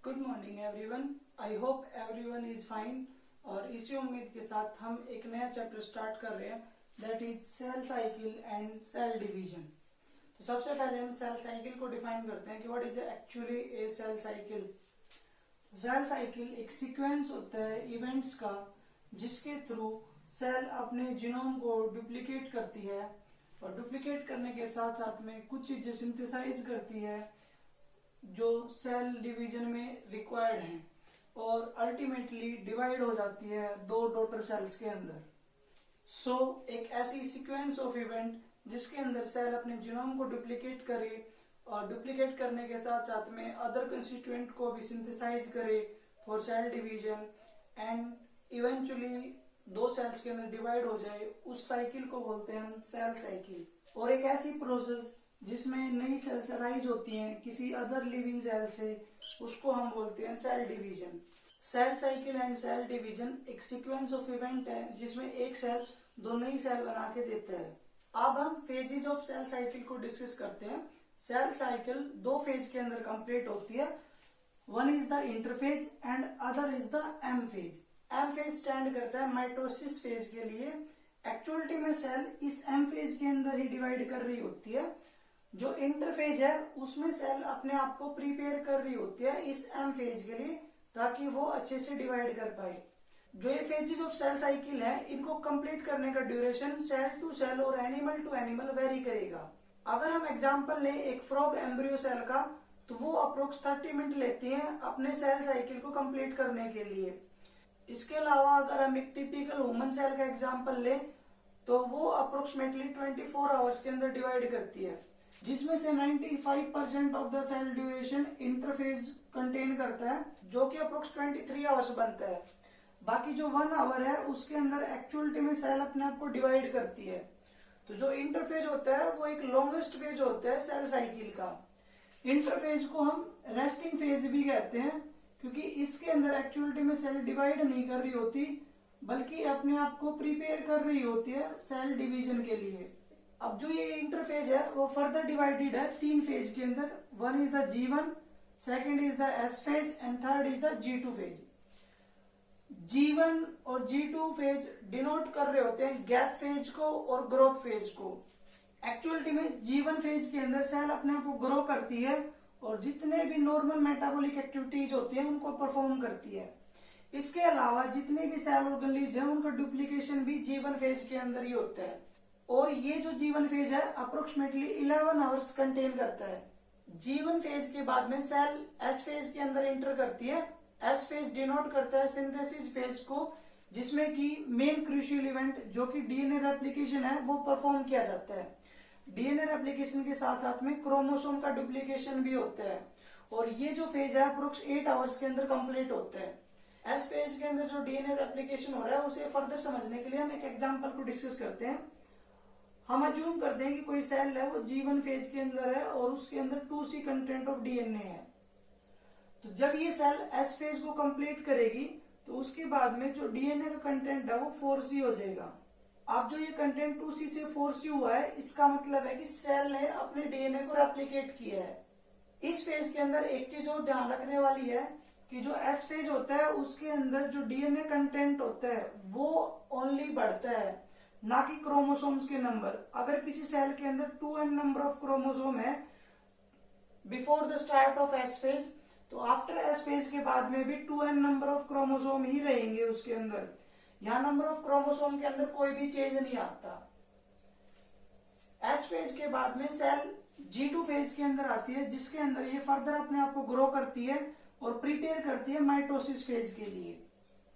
Good morning everyone. I hope everyone is fine. और इसी उम्मीद के साथ हम एक नया चैप्टर स्टार्ट कर रहे हैं, that is cell cycle and cell division. तो सबसे पहले हम सेल साइकिल को डिफाइन करते हैं कि what is actually a cell cycle. Cell cycle एक सीक्वेंस होता है इवेंट्स का जिसके थ्रू सेल अपने जीनोम को डुप्लीकेट करती है और डुप्लीकेट करने के साथ साथ में कुछ चीजें सिंथेसाइज करती है जो सेल डिवीजन में रिक्वायर्ड हैं और अल्टीमेटली डिवाइड हो जाती है दो डॉटर सेल्स के अंदर। सो एक ऐसी सीक्वेंस ऑफ इवेंट जिसके अंदर सेल अपने जीनोम को डुप्लीकेट करे और डुप्लीकेट करने के साथ साथ में अदर कंस्टिट्यूएंट को भी सिंथेसाइज करे for sale division and eventually दो सेल्स के अंदर डिवाइड हो जाए, उस साइकिल को बोलते हैं हम सेल साइकिल। और एक ऐसी प्रोसेस जिसमें नई सेल्स अराइज होती हैं किसी अदर लिविंग सेल से, उसको हम बोलते हैं cell division. Cell cycle and cell division एक सीक्वेंस ऑफ इवेंट है जिसमें एक सेल दो नई सेल बना के देता है। अब हम फेजेस ऑफ सेल साइकिल को डिस्कस करते हैं। सेल साइकिल दो फेज के अंदर कंप्लीट होती है। One is the interphase and other is the M phase. M phase stand करता है माइटोसिस फेज के लिए। एक्चुअलिटी में सेल इस एम फेज के अंदर ही डिवाइड कर रही होती है। जो इंटरफेज है उसमें सेल अपने आप को प्रिपेयर कर रही होती है इस एम फेज के लिए ताकि वो अच्छे से डिवाइड कर पाए। जो ये फेजेस ऑफ सेल साइकिल है इनको कंप्लीट करने का ड्यूरेशन सेल टू सेल और एनिमल टू एनिमल वेरी करेगा। अगर हम एग्जांपल ले एक फ्रॉग एम्ब्रियो सेल का, तो वो अप्रोक्स 30 मिनट लेती हैं अपने सेल साइकिल को कंप्लीट करने के लिए। इसके अलावा अगर हम एक टिपिकल ह्यूमन सेल का एग्जांपल ले तो वो अप्रोक्सीमेटली 24 आवर्स के अंदर डिवाइड करती है, जिसमें से 95% of the cell duration interphase contain करता है जो कि अप्रोक्स 23 आवर्स बनता है। बाकी जो 1 आवर है उसके अंदर एक्चुअलिटी में सेल अपने आप को डिवाइड करती है। तो जो इंटरफेज होता है वो एक लॉन्गेस्ट फेज होता है सेल साइकिल का। इंटरफेज को हम रेस्टिंग फेज भी कहते हैं क्योंकि इसके अंदर एक्चुअलिटी में सेल डिवाइड नहीं कर रही होती बल्कि अपने आप को प्रिपेयर कर रही होती है सेल डिवीजन के लिए। अब जो ये इंटरफेज है वो फर्दर डिवाइडेड है 3 फेज के अंदर। One is the G1, second is the S phase and third is the G2 phase. G1 और G2 फेज डिनोट कर रहे होते हैं गैप फेज को और ग्रोथ फेज को। एक्चुअलिटी में G1 फेज के अंदर सेल अपने आप को ग्रो करती है और जितने भी नॉर्मल मेटाबॉलिक एक्टिविटीज होती है उनको परफॉर्म करती है। इसके अलावा जितने भी सेल ऑर्गेनेल्स हैं उनका डुप्लीकेशन भी G1 फेज के अंदर ही होता है। और ये जो G1 फेज है अप्रोक्सीमेटली 11 आवर्स कंटेन करता है। G1 फेज के बाद में सेल S फेज के अंदर एंटर करती है। S फेज डिनोट करता है सिंथेसिस फेज को, जिसमें कि मेन क्रूशियल इवेंट जो कि डीएनए रेप्लिकेशन है वो परफॉर्म किया जाता है। डीएनए रेप्लिकेशन के साथ साथ में क्रोमोसोम का डुप्लीकेशन भी होता है और ये जो फेज है अप्रोक्स 8 आवर्स के अंदर कंप्लीट होता है। एस फेज के अंदर जो डीएनए रेप्लिकेशन हो रहा है उसे फर्दर समझने के लिए हम एक एग्जांपल को डिस्कस करते हैं। हम अज्यूम करते हैं कि कोई सेल है वो G1 फेज के अंदर है और उसके अंदर 2C कंटेंट ऑफ डीएनए है। तो जब ये सेल S फेज को कंप्लीट करेगी तो उसके बाद में जो डीएनए का कंटेंट है वो 4C हो जाएगा। अब जो ये कंटेंट 2C से 4C हुआ है इसका मतलब है कि सेल ने अपने डीएनए को रेप्लिकेट किया है। इस फेज के अंदर एक चीज और ध्यान रखने वाली है कि जो S फेज होता है उसके अंदर जो डीएनए कंटेंट होता है वो ओनली बढ़ता है, ना कि क्रोमोसोम्स के नंबर। अगर किसी सेल के अंदर 2n नंबर ऑफ क्रोमोसोम है before the start of S phase, तो आफ्टर S फेज के बाद में भी 2n नंबर ऑफ क्रोमोसोम ही रहेंगे उसके अंदर। यहाँ नंबर ऑफ क्रोमोसोम के अंदर कोई भी चेंज नहीं आता। S फेज के बाद में सेल G2 फेज के अंदर आती है जिसके अंदर ये फर्दर अपने आप को ग्रो करती है और प्रिपेयर करती है माइटोसिस फेज के लिए।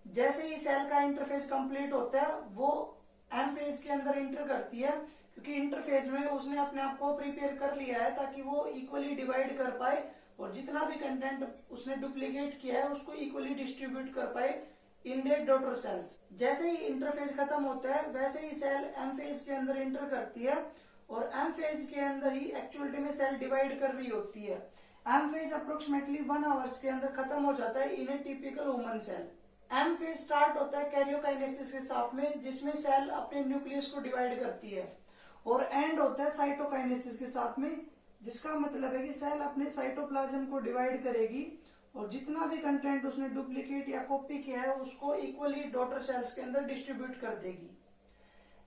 जैसे ही सेल का इंटरफेज कंप्लीट होता है वो एम फेज के अंदर इंटर करती है क्योंकि इंटरफेज में उसने अपने आप को प्रिपेयर कर लिया है ताकि वो इक्वली डिवाइड कर पाए और जितना भी कंटेंट उसने डुप्लीकेट किया है उसको इक्वली डिस्ट्रीब्यूट कर पाए इन देयर डॉटर सेल्स। जैसे ही इंटरफेज खत्म होता है वैसे ही सेल एम फेज के अंदर इंटर करती है और एम फेज के अंदर ही एक्चुअलिटी में सेल डिवाइड कर रही होती है। एम फेज अप्रोक्सीमेटली 1 आवर्स के अंदर खत्म हो जाता है in a typical human cell. M phase start होता है कैरियोकाइनेसिस के साथ में जिसमें सेल अपने न्यूक्लियस को डिवाइड करती है और एंड होता है साइटोकाइनेसिस के साथ में, जिसका मतलब है कि सेल अपने साइटोप्लाज्म को डिवाइड करेगी और जितना भी कंटेंट उसने डुप्लीकेट या कॉपी किया है उसको इक्वली डॉटर सेल्स के अंदर डिस्ट्रीब्यूट कर देगी।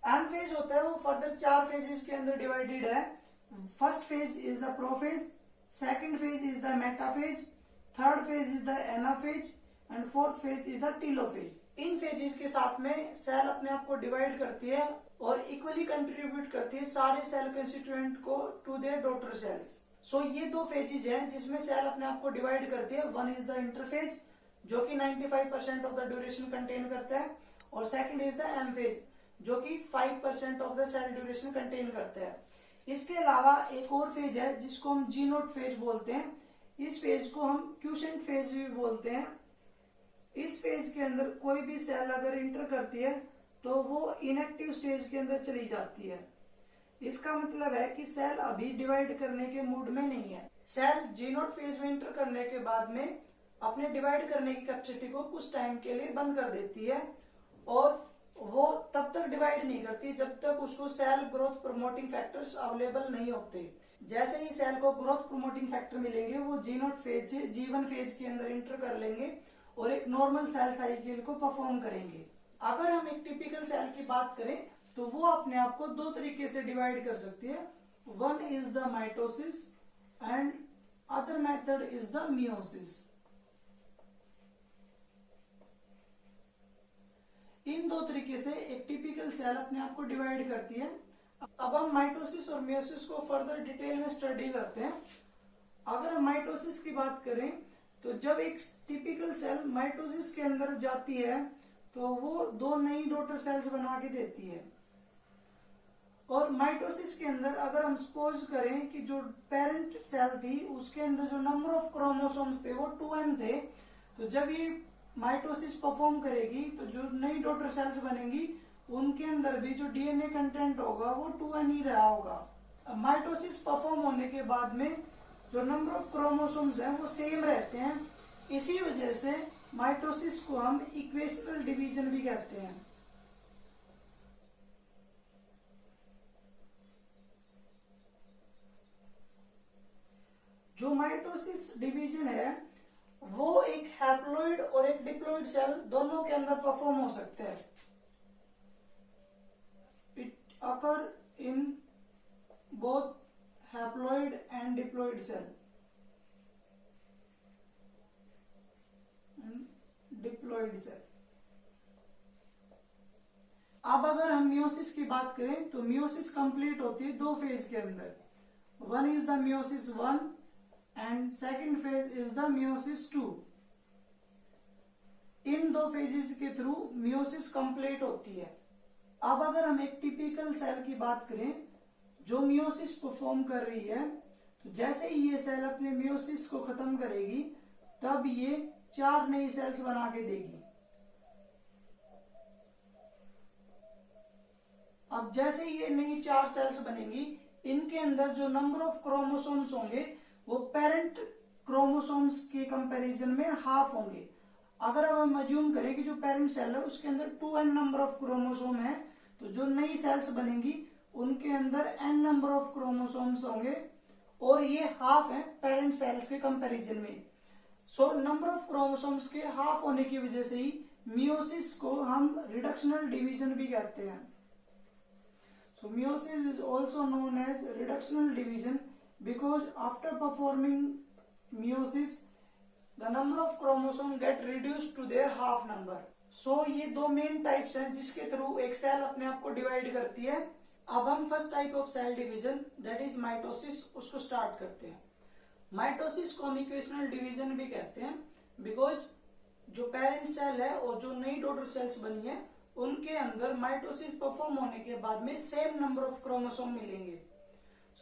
एम फेज होता है वो फर्दर 4 फेजेस के अंदर डिवाइडेड है। First phase is the prophase, second phase is the metaphase, third phase is the anaphase and fourth phase is the telophase. In phases के साथ में सेल अपने आप को डिवाइड करती है और इक्वली कंट्रीब्यूट करती है सारे सेल कंस्टिट्यूएंट को टू देयर डॉटर सेल्स। सो ये 2 फेजेस हैं जिसमें सेल अपने आप को डिवाइड करती है। वन इज द इंटरफेज जो कि 95% ऑफ द ड्यूरेशन कंटेन करता है, और second is the M phase जो कि 5% of the cell duration contain करता है। इसके अलावा एक और फेज है जिसको हम जी नोट फेज बोलते हैं। इस फेज को हम क्यूसेंट फेज भी बोलते हैं। इस फेज के अंदर कोई भी सेल अगर इंटर करती है तो वो इनएक्टिव स्टेज के अंदर चली जाती है। इसका मतलब है कि सेल अभी डिवाइड करने के मूड में नहीं है। सेल जी नोट फेज में इंटर करने के बाद में अपने डिवाइड करने की कैपेसिटी को कुछ टाइम के लिए बंद कर देती है, और वो तब तक डिवाइड नहीं करती जब तक उसको cell growth promoting factors available नहीं होते। जैसे ही सेल को ग्रोथ प्रमोटिंग फैक्टर मिलेंगे वो जी नोट फेज से जी1 फेज के अंदर इंटर कर लेंगे और एक नॉर्मल सेल साइकिल को परफॉर्म करेंगे। अगर हम एक टिपिकल सेल की बात करें तो वो अपने आप को 2 तरीके से डिवाइड कर सकती है। One is the mitosis and other method is the meiosis. इन 2 तरीके से एक टिपिकल सेल अपने आप को डिवाइड करती है। अब हम माइटोसिस और मियोसिस को फर्दर डिटेल में स्टडी करते हैं। अगर हम माइटोसिस की बात करें तो जब एक टिपिकल सेल माइटोसिस के अंदर जाती है तो वो 2 नई डॉटर सेल्स बना के देती है। और माइटोसिस के अंदर अगर हम सपोज करें कि जो पेरेंट सेल थी उसके अंदर जो नंबर ऑफ क्रोमोसोम्स थे वो 2n थे, तो जब ये माइटोसिस परफॉर्म करेगी तो जो नई डॉटर सेल्स बनेंगी उनके अंदर भी जो डीएनए कंटेंट होगा वो 2n ही रहा होगा। माइटोसिस परफॉर्म होने के बाद में जो नंबर ऑफ क्रोमोसोम्स हैं वो सेम रहते हैं। इसी वजह से माइटोसिस को हम इक्वेशनल डिवीजन भी कहते हैं। जो माइटोसिस डिवीजन है वो एक हैप्लॉइड और एक डिप्लॉइड सेल दोनों के अंदर परफॉर्म हो सकते हैं। It occur in both haploid and diploid cell. Diploid cell. अब अगर हम मियोसिस की बात करें तो मियोसिस कंप्लीट होती है 2 फेज के अंदर। One is the meiosis 1 and second phase is the meiosis 2। In 2 phases के थ्रू मियोसिस कंप्लीट होती है। अब अगर हम एक टिपिकल सेल की बात करें जो मियोसिस परफॉर्म कर रही है, तो जैसे ही ये सेल अपने मियोसिस को खत्म करेगी तब ये 4 नई सेल्स बना के देगी। अब जैसे ये नई 4 सेल्स बनेंगी इनके अंदर जो नंबर ऑफ क्रोमोसोम्स होंगे वो पेरेंट क्रोमोसोम्स के कंपैरिजन में हाफ होंगे। अगर अब हम अज्यूम करें कि जो पेरेंट सेल है उसके अंदर 2n नंबर ऑफ क्रोमोसोम है, तो जो नई सेल्स बनेंगी उनके अंदर n नंबर ऑफ क्रोमोसोम्स होंगे और ये हाफ है पेरेंट सेल्स के कंपैरिजन में। सो नंबर ऑफ क्रोमोसोम्स के हाफ होने की वजह से ही मियोसिस को हम रिडक्शनल डिवीजन भी कहते हैं। So meiosis is also known as reductional division because after performing meiosis, the number of chromosomes get reduced to their half number. So ये 2 मेन टाइप्स हैं जिसके थ्रू एक सेल अपने आप को डिवाइड करती है। अब हम first type of cell division that is mitosis उसको स्टार्ट करते हैं। माइटोसिस को हम इक्वेशनल डिवीजन भी कहते हैं बिकॉज जो पेरेंट सेल है और जो नई डॉटर सेल्स बनी है उनके अंदर माइटोसिस परफॉर्म होने के बाद में सेम नंबर ऑफ क्रोमोसोम मिलेंगे।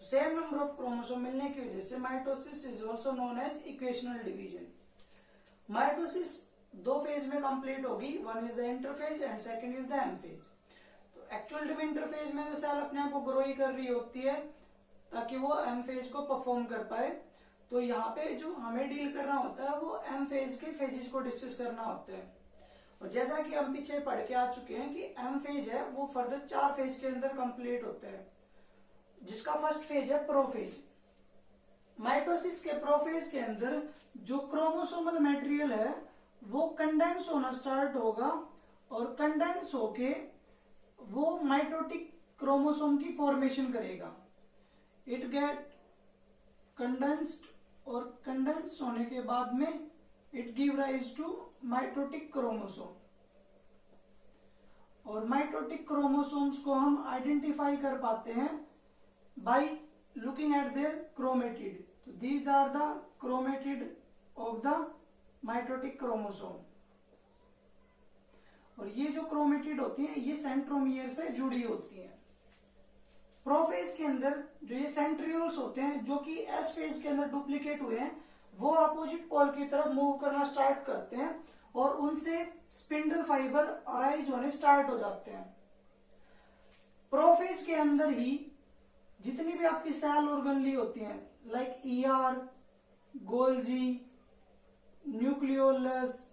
सेम नंबर ऑफ क्रोमोसोम मिलने की वजह से mitosis is also known as equational division. Mitosis 2 phase में कंप्लीट होगी। One is the interphase and second is the M phase. तो एक्चुअल इंटरफेज में तो सेल अपने आप को ग्रो ही कर रही होती है ताकि वो एम फेज को परफॉर्म कर पाए। तो यहाँ पे जो हमें डील करना होता है वो एम फेज के फेजेस को डिस्कस करना होता है। और जैसा कि हम पीछे पढ़ के आ चुके हैं कि एम फेज है वो फर्दर 4 फेज के अंदर कंप्लीट होता है, जिसका फर्स्ट फेज है प्रोफेज। माइटोसिस के प्रोफेज के अंदर जो क्रोमोसोमल मटेरियल है वो कंडेंस होना स्टार्ट होगा और कंडेंस होके वो माइटोटिक क्रोमोसोम की फॉर्मेशन करेगा। इट गेट कंडेंस्ड और कंडेंस होने के बाद में it give rise to mitotic chromosome. और माइटोटिक क्रोमोसोम्स को हम आइडेंटिफाई कर पाते हैं by looking at their chromatid. तो these are the chromatid of the mitotic chromosome. और ये जो क्रोमेटिड होती हैं ये सेंट्रोमियर से जुड़ी होती हैं। प्रोफेज के अंदर जो ये सेंट्रियोल्स होते हैं जो कि एस फेज के अंदर डुप्लीकेट हुए हैं वो अपोजिट पोल की तरफ मूव करना स्टार्ट करते हैं और उनसे स्पिंडल फाइबर अराइज होने स्टार्ट हो जाते हैं। प्रोफेज के अंदर ही जितनी भी आपकी सेल ऑर्गेनली होती हैं लाइक ईआर, गोल्जी, न्यूक्लियोलस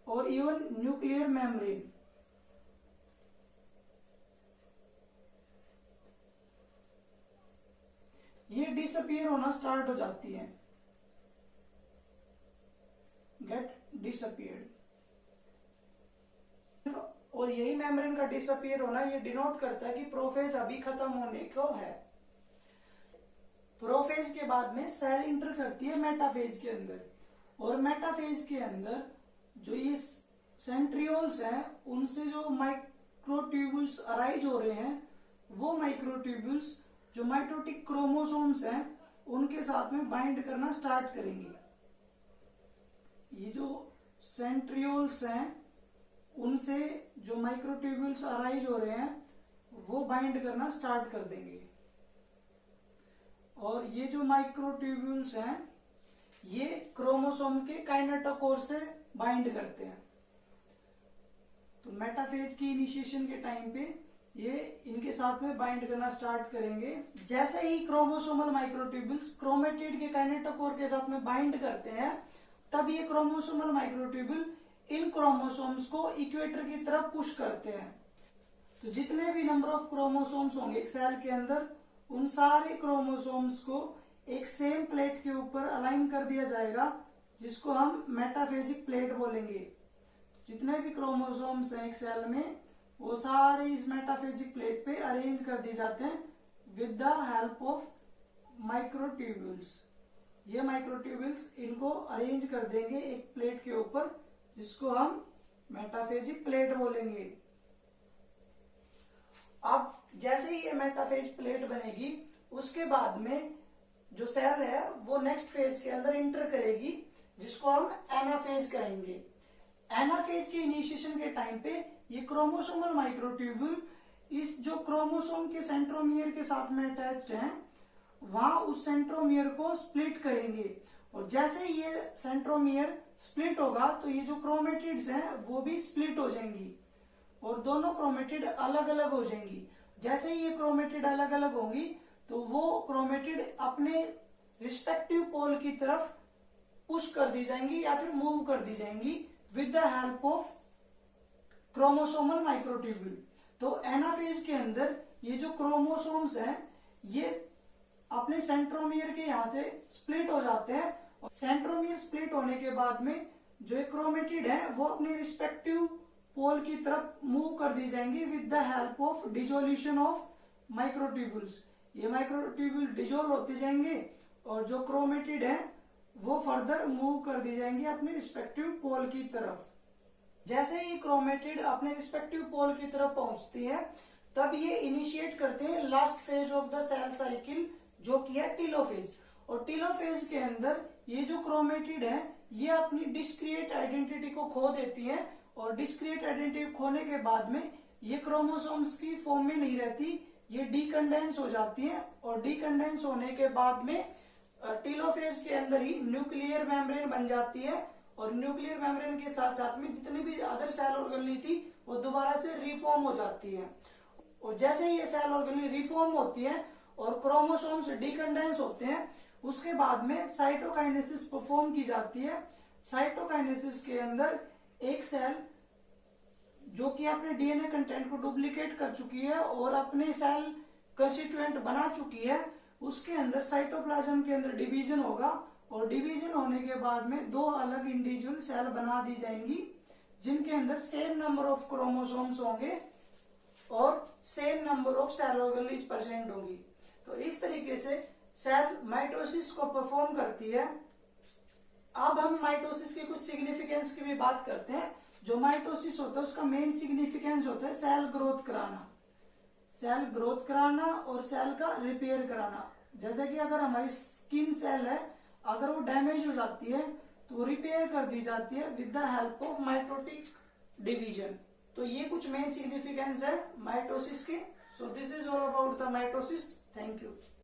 और इवन न्यूक्लियर मेम्ब्रेन, ये डिसअपियर होना स्टार्ट हो जाती है, गेट डिसअपियर्ड। और यही मेम्ब्रेन का डिसअपियर होना ये डिनोट करता है कि प्रोफेज अभी खत्म होने को है। प्रोफेज के बाद में सेल इंटर करती है मेटाफेज के अंदर और मेटाफेज के अंदर जो ये सेंट्रियोल्स हैं उनसे जो माइक्रोट्यूब्यूल्स अराइज हो रहे हैं वो माइक्रोट्यूब्यूल्स जो माइटोटिक क्रोमोसोम्स हैं उनके साथ में बाइंड करना स्टार्ट करेंगे। ये जो सेंट्रियोल्स हैं उनसे जो माइक्रोट्यूब्यूल्स अराइज हो रहे हैं वो बाइंड करना स्टार्ट कर देंगे। और ये जो माइक्रोट्यूब्यूल्स हैं ये क्रोमोसोम के काइनेटोकोर से बाइंड करते हैं। तो मेटाफेज की इनिशिएशन के टाइम पे ये इनके साथ में बाइंड करना स्टार्ट करेंगे। जैसे ही क्रोमोसोमल माइक्रोट्यूब्यूल्स क्रोमेटिड के काइनेटोकोर के साथ में बाइंड करते हैं तब ये क्रोमोसोमल माइक्रोट्यूब्यूल इन क्रोमोसोम्स को इक्वेटर की तरफ पुश करते हैं। तो जितने भी नंबर ऑफ क्रोमोसोम्स होंगे एक सेल के अंदर उन सारे क्रोमोसोम्स को एक सेम प्लेट के ऊपर अलाइन कर दिया जाएगा जिसको हम मेटाफेजिक प्लेट बोलेंगे। जितने भी क्रोमोसोम्स हैं एक सेल में वो सारे इस मेटाफेजिक प्लेट पे अरेंज कर दिए जाते हैं with the help of microtubules. ये माइक्रोट्यूब्यूल्स इनको अरेंज कर देंगे एक प्लेट के ऊपर जिसको हम मेटाफेजिक प्लेट बोलेंगे। अब जैसे ही ये मेटाफेज प्लेट बनेगी उसके बाद में जो सेल है वो नेक्स्ट फेज के अंदर इंटर करेगी जिसको हम एनाफेज कहेंगे। एनाफेज के इनिशिएशन के टाइम पे ये क्रोमोसोमल माइक्रोट्यूब्यूल इस जो क्रोमोसोम के सेंट्रोमियर के साथ में अटैच्ड हैं वहां उस सेंट्रोमियर को स्प्लिट करेंगे। और जैसे ये सेंट्रोमियर स्प्लिट होगा तो ये जो क्रोमेटिड्स हैं वो भी स्प्लिट हो जाएंगी और दोनों क्रोमेटिड अलग अलग हो जाएंगी। जैसे ही ये क्रोमेटिड अलग अलग होंगी तो वो क्रोमेटिड अपने रिस्पेक्टिव पोल की तरफ पुश कर दी जाएंगी या फिर मूव कर दी जाएंगी with the help of chromosomal microtubule. तो एनाफेज के अंदर ये जो क्रोमोसोम्स हैं ये अपने सेंट्रोमियर के यहाँ से स्प्लिट हो जाते हैं। और सेंट्रोमियर स्प्लिट होने के बाद में जो एक क्रोमेटिड है वो अपने रिस्पेक्टिव पोल की तरफ मूव कर दी जाएंगी with the help of dissolution of microtubules. ये माइक्रोट्यूब्यूल डिजोल्व होते जाएंगे और जो क्रोमेटिड है वो फर्दर मूव कर दी जाएंगी अपने रिस्पेक्टिव पोल की तरफ। जैसे ही क्रोमेटिड अपने रिस्पेक्टिव पोल की तरफ पहुंचती है तब ये इनिशिएट करते हैं last phase of the cell cycle जो कि है टीलोफेज। और टीलोफेज के अंदर ये जो क्रोमेटिड है ये अपनी डिस्क्रिएट आइडेंटिटी को खो देती है और डिस्क्रिएट आइडेंटिटी खोने के बाद में ये क्रोमोसोम्स की फॉर्म में नहीं रहती, ये डीकंडेंस हो जाती है। और डीकंडेंस होने के बाद में टीलोफेज के अंदर ही न्यूक्लियर मेम्ब्रेन बन जाती है और न्यूक्लियर मेम्ब्रेन के साथ साथ में जितनी भी अदर सेल ऑर्गेनली थी वो दोबारा से रिफॉर्म हो जाती है। और जैसे ही ये सेल ऑर्गेनली रिफॉर्म होती है और क्रोमोसोम्स डीकंडेंस होते हैं उसके बाद में साइटोकाइनेसिस परफॉर्म की जाती है। साइटोकाइनेसिस के अंदर एक सेल जो कि अपने डीएनए कंटेंट को डुप्लीकेट कर चुकी है और अपने सेल कंस्टिट्यूएंट बना चुकी है उसके अंदर साइटोप्लाज्म के अंदर डिवीजन होगा और डिवीजन होने के बाद में दो अलग इंडिविजुअल सेल बना दी जाएंगी जिनके अंदर सेम नंबर ऑफ क्रोमोसोम्स होंगे और same number of cell organelles present होंगी। तो इस तरीके से सेल माइटोसिस को परफॉर्म करती है। अब हम माइटोसिस की कुछ सिग्निफिकेंस की भी बात करते हैं। जो माइटोसिस होता है उसका मेन सिग्निफिकेंस होता है सेल ग्रोथ कराना, सेल ग्रोथ कराना और सेल का रिपेयर कराना। जैसे कि अगर हमारी स्किन सेल है, अगर वो डैमेज हो जाती है तो वो रिपेयर कर दी जाती है with the help of mitotic division. तो ये कुछ मेन सिग्निफिकेंस है माइटोसिस के। So this is all about the mitosis. Thank you.